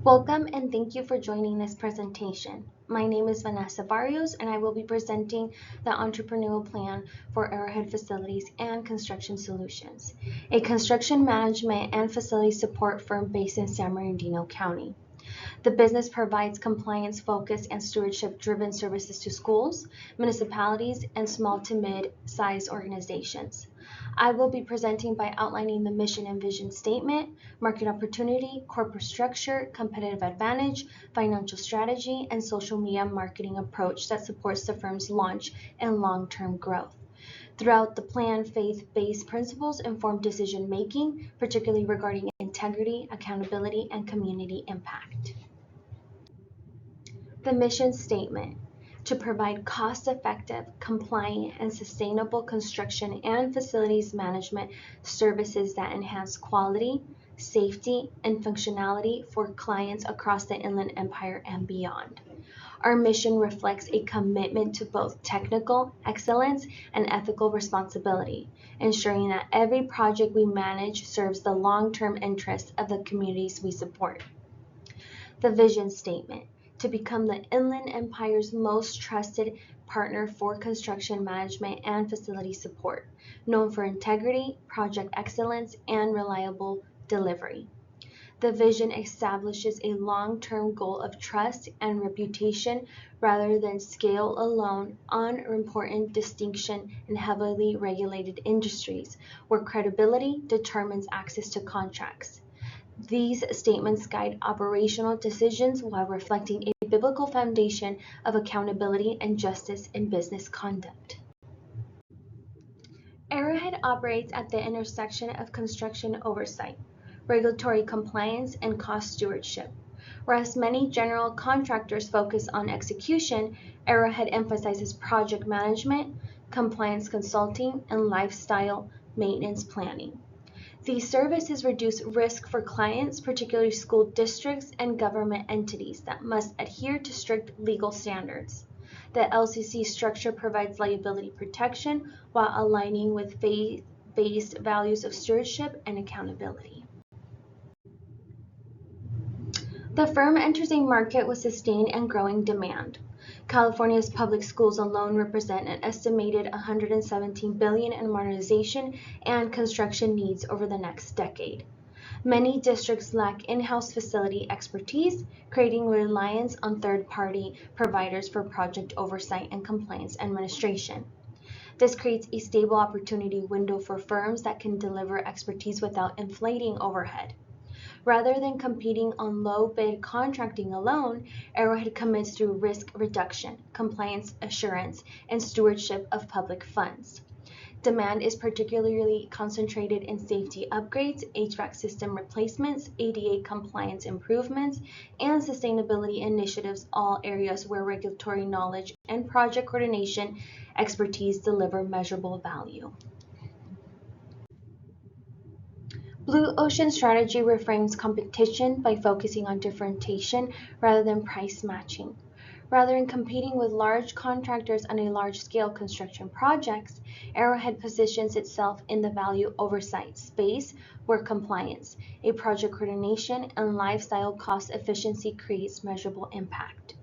Welcome and thank you for joining this presentation. My name is Vanessa Barrios and I will be presenting the entrepreneurial plan for Arrowhead Facilities and Construction Solutions, a construction management and facility support firm based in San Bernardino County. The business provides compliance-focused and stewardship-driven services to schools, municipalities, and small to mid-sized organizations. I will be presenting by outlining the mission and vision statement, market opportunity, corporate structure, competitive advantage, financial strategy, and social media marketing approach that supports the firm's launch and long-term growth. Throughout the plan, faith-based principles inform decision-making, particularly regarding integrity, accountability, and community impact. The mission statement: to provide cost-effective, compliant, and sustainable construction and facilities management services that enhance quality, safety, and functionality for clients across the Inland Empire and beyond. Our mission reflects a commitment to both technical excellence and ethical responsibility, ensuring that every project we manage serves the long-term interests of the communities we support. The vision statement: to become the Inland Empire's most trusted partner for construction management and facility support, known for integrity, project excellence, and reliable delivery. The vision establishes a long-term goal of trust and reputation rather than scale alone, an important distinction in heavily regulated industries where credibility determines access to contracts. These statements guide operational decisions while reflecting a biblical foundation of accountability and justice in business conduct. Arrowhead operates at the intersection of construction oversight, regulatory compliance, and cost stewardship. Whereas many general contractors focus on execution, Arrowhead emphasizes project management, compliance consulting, and lifestyle maintenance planning. These services reduce risk for clients, particularly school districts and government entities that must adhere to strict legal standards. The LCC structure provides liability protection while aligning with faith-based values of stewardship and accountability. The firm enters a market with sustained and growing demand. California's public schools alone represent an estimated $117 billion in modernization and construction needs over the next decade. Many districts lack in-house facility expertise, creating reliance on third-party providers for project oversight and compliance administration. This creates a stable opportunity window for firms that can deliver expertise without inflating overhead. Rather than competing on low-bid contracting alone, Arrowhead commits to risk reduction, compliance assurance, and stewardship of public funds. Demand is particularly concentrated in safety upgrades, HVAC system replacements, ADA compliance improvements, and sustainability initiatives, all areas where regulatory knowledge and project coordination expertise deliver measurable value. Blue Ocean strategy reframes competition by focusing on differentiation rather than price matching. Rather than competing with large contractors on a large-scale construction projects, Arrowhead positions itself in the value oversight space where compliance, a project coordination, and lifestyle cost efficiency creates measurable impact.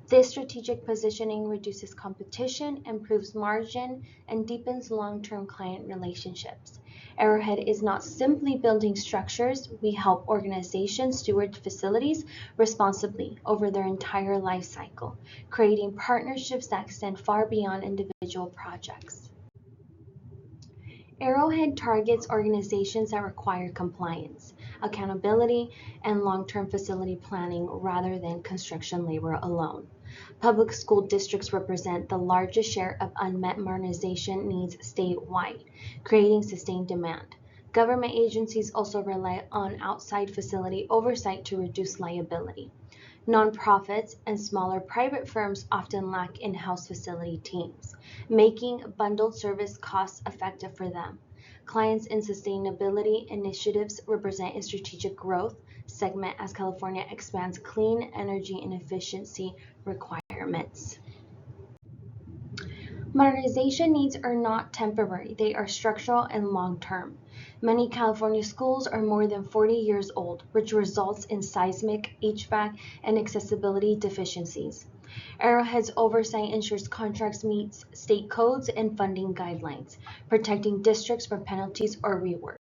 This strategic positioning reduces competition, improves margin, and deepens long-term client relationships. Arrowhead is not simply building structures, we help organizations steward facilities responsibly over their entire life cycle, creating partnerships that extend far beyond individual projects. Arrowhead targets organizations that require compliance, accountability, and long-term facility planning rather than construction labor alone. Public school districts represent the largest share of unmet modernization needs statewide, creating sustained demand. Government agencies also rely on outside facility oversight to reduce liability. Nonprofits and smaller private firms often lack in-house facility teams, making bundled service cost-effective for them. Clients in sustainability initiatives represent a strategic growth segment as California expands clean energy and efficiency requirements. Modernization needs are not temporary, they are structural and long-term. Many California schools are more than 40 years old, which results in seismic, HVAC, and accessibility deficiencies. Arrowhead's oversight ensures contracts meet state codes and funding guidelines, protecting districts from penalties or rework.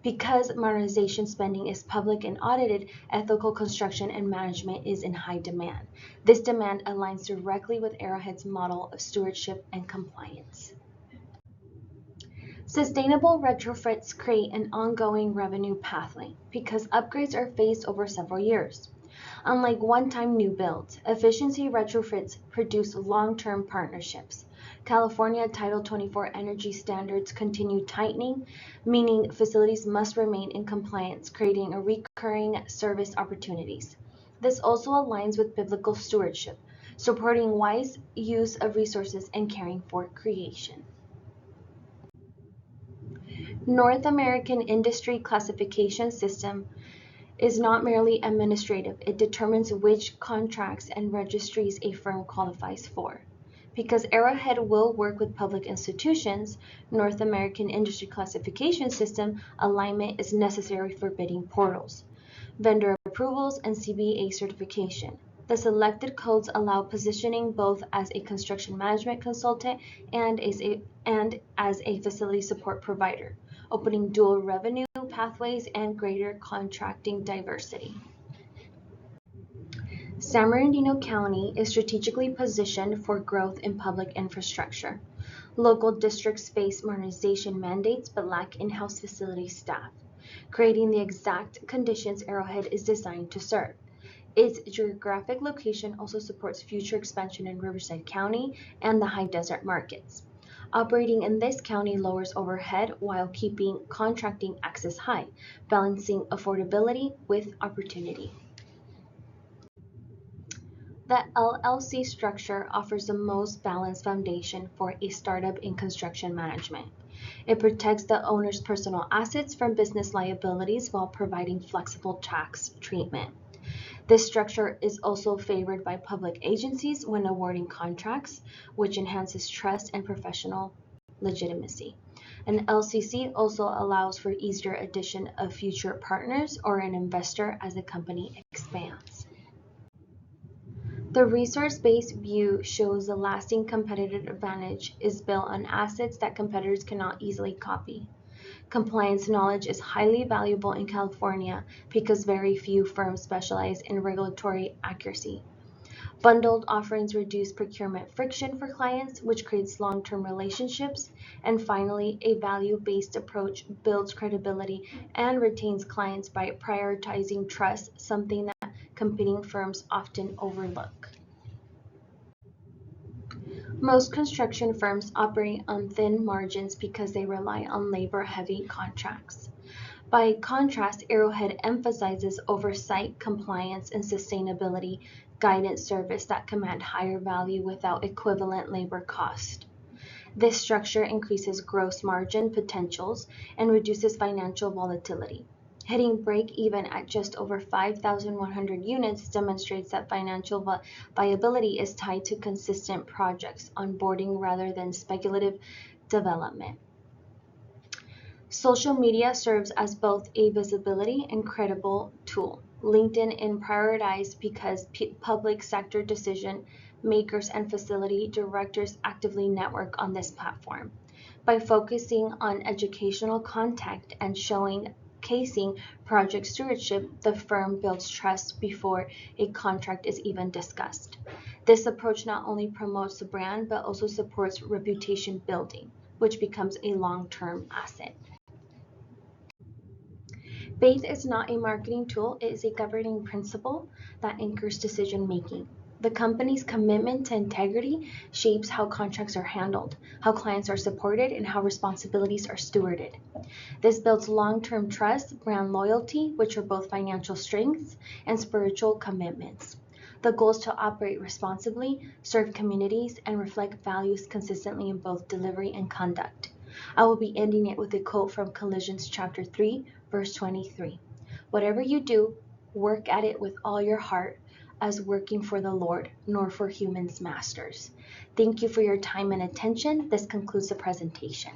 Because modernization spending is public and audited, ethical construction and management is in high demand. This demand aligns directly with Arrowhead's model of stewardship and compliance. Sustainable retrofits create an ongoing revenue pathway because upgrades are phased over several years. Unlike one-time new builds, efficiency retrofits produce long-term partnerships. California Title 24 energy standards continue tightening, meaning facilities must remain in compliance, creating a recurring service opportunities. This also aligns with biblical stewardship, supporting wise use of resources and caring for creation. North American Industry Classification System is not merely administrative, it determines which contracts and registries a firm qualifies for. Because Arrowhead will work with public institutions, North American Industry Classification System alignment is necessary for bidding portals, vendor approvals, and CBA certification. The selected codes allow positioning both as a construction management consultant and as a facility support provider, opening dual revenue pathways and greater contracting diversity. San Bernardino County is strategically positioned for growth in public infrastructure. Local districts face modernization mandates but lack in-house facility staff, creating the exact conditions Arrowhead is designed to serve. Its geographic location also supports future expansion in Riverside County and the high desert markets. Operating in this county lowers overhead while keeping contracting access high, balancing affordability with opportunity. The LLC structure offers the most balanced foundation for a startup in construction management. It protects the owner's personal assets from business liabilities while providing flexible tax treatment. This structure is also favored by public agencies when awarding contracts, which enhances trust and professional legitimacy. An LCC also allows for easier addition of future partners or an investor as the company expands. The resource-based view shows the lasting competitive advantage is built on assets that competitors cannot easily copy. Compliance knowledge is highly valuable in California because very few firms specialize in regulatory accuracy. Bundled offerings reduce procurement friction for clients, which creates long-term relationships. And finally, a value-based approach builds credibility and retains clients by prioritizing trust, something that competing firms often overlook. Most construction firms operate on thin margins because they rely on labor-heavy contracts. By contrast, Arrowhead emphasizes oversight, compliance, and sustainability guidance service that command higher value without equivalent labor cost. This structure increases gross margin potentials and reduces financial volatility. Hitting break-even at just over 5,100 units demonstrates that financial viability is tied to consistent projects onboarding rather than speculative development. Social media serves as both a visibility and credible tool. LinkedIn is prioritized because public sector decision makers and facility directors actively network on this platform. By focusing on educational content and showcasing project stewardship, the firm builds trust before a contract is even discussed. This approach not only promotes the brand but also supports reputation building, which becomes a long-term asset. Faith is not a marketing tool, it is a governing principle that anchors decision making. The company's commitment to integrity shapes how contracts are handled, how clients are supported, and how responsibilities are stewarded. This builds long-term trust, brand loyalty, which are both financial strengths and spiritual commitments. The goal is to operate responsibly, serve communities, and reflect values consistently in both delivery and conduct. I will be ending it with a quote from Colossians chapter 3, verse 23. Whatever you do, work at it with all your heart, as working for the Lord, nor for humans' masters. Thank you for your time and attention. This concludes the presentation.